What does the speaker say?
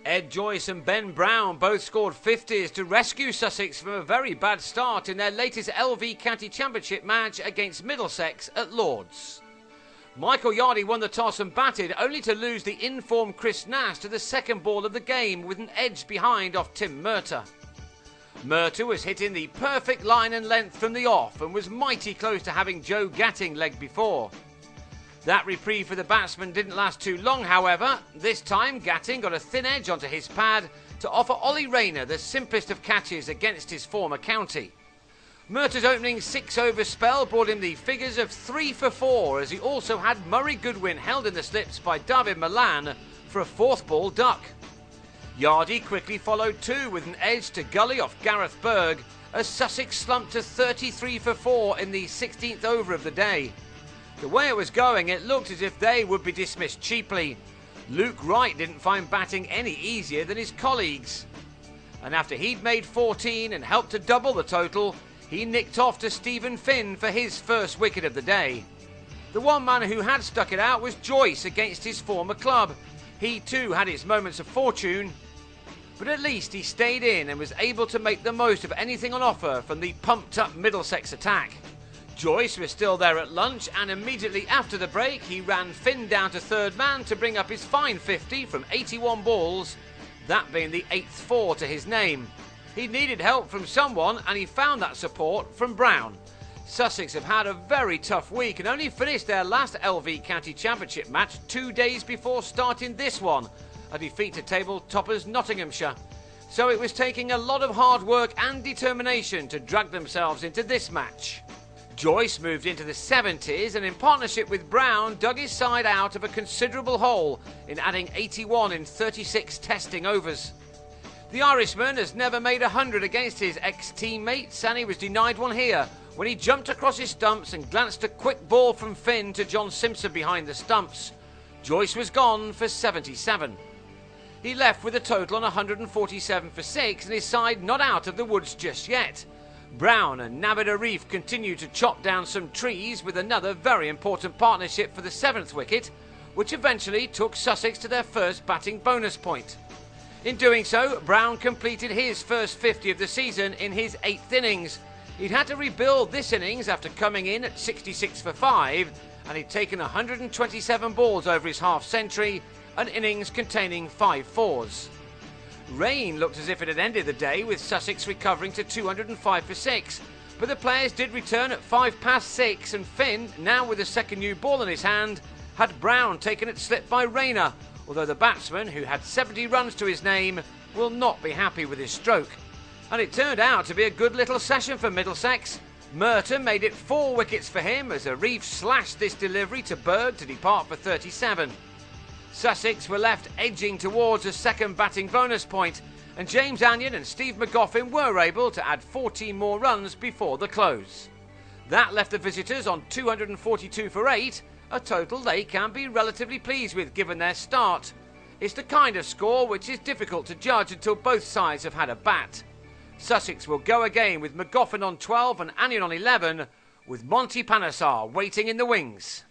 Ed Joyce and Ben Brown both scored 50s to rescue Sussex from a very bad start in their latest LV County Championship match against Middlesex at Lords. Michael Yardy won the toss and batted, only to lose the informed Chris Nash to the second ball of the game with an edge behind off Tim Murtagh. Murtagh was hitting the perfect line and length from the off and was mighty close to having Joe Gatting legged before. That reprieve for the batsman didn't last too long, however. This time Gatting got a thin edge onto his pad to offer Ollie Rayner the simplest of catches against his former county. Murtagh's opening 6-over spell brought him the figures of 3 for 4, as he also had Murray Goodwin held in the slips by David Milan for a 4th ball duck. Yardy quickly followed too with an edge to gully off Gareth Berg as Sussex slumped to 33 for 4 in the 16th over of the day. The way it was going, it looked as if they would be dismissed cheaply. Luke Wright didn't find batting any easier than his colleagues. And after he'd made 14 and helped to double the total, he nicked off to Stephen Finn for his first wicket of the day. The one man who had stuck it out was Joyce against his former club. He too had his moments of fortune, but at least he stayed in and was able to make the most of anything on offer from the pumped-up Middlesex attack. Joyce was still there at lunch, and immediately after the break he ran Finn down to third man to bring up his fine 50 from 81 balls, that being the 8th 4 to his name. He needed help from someone, and he found that support from Brown. Sussex have had a very tough week and only finished their last LV County Championship match 2 days before starting this one, a defeat to table toppers Nottinghamshire. So it was taking a lot of hard work and determination to drag themselves into this match. Joyce moved into the 70s and in partnership with Brown dug his side out of a considerable hole in adding 81 in 36 testing overs. The Irishman has never made 100 against his ex-teammates, and he was denied one here when he jumped across his stumps and glanced a quick ball from Finn to John Simpson behind the stumps. Joyce was gone for 77. He left with a total on 147 for 6 and his side not out of the woods just yet. Brown and Navid Arif continued to chop down some trees with another very important partnership for the 7th wicket, which eventually took Sussex to their first batting bonus point. In doing so, Brown completed his first 50 of the season in his 8th innings. He'd had to rebuild this innings after coming in at 66 for 5, and he'd taken 127 balls over his half-century, an innings containing 5 fours. Rain looked as if it had ended the day, with Sussex recovering to 205 for 6, but the players did return at 5 past 6, and Finn, now with a second new ball in his hand, had Brown taken at slip by Rayner, although the batsman, who had 70 runs to his name, will not be happy with his stroke. And it turned out to be a good little session for Middlesex. Murtagh made it 4 wickets for him as Arif slashed this delivery to Berg to depart for 37. Sussex were left edging towards a second batting bonus point, and James Anyon and Steve McGoffin were able to add 14 more runs before the close. That left the visitors on 242 for 8, a total they can be relatively pleased with given their start. It's the kind of score which is difficult to judge until both sides have had a bat. Sussex will go again with McGoffin on 12 and Anyon on 11, with Monty Panesar waiting in the wings.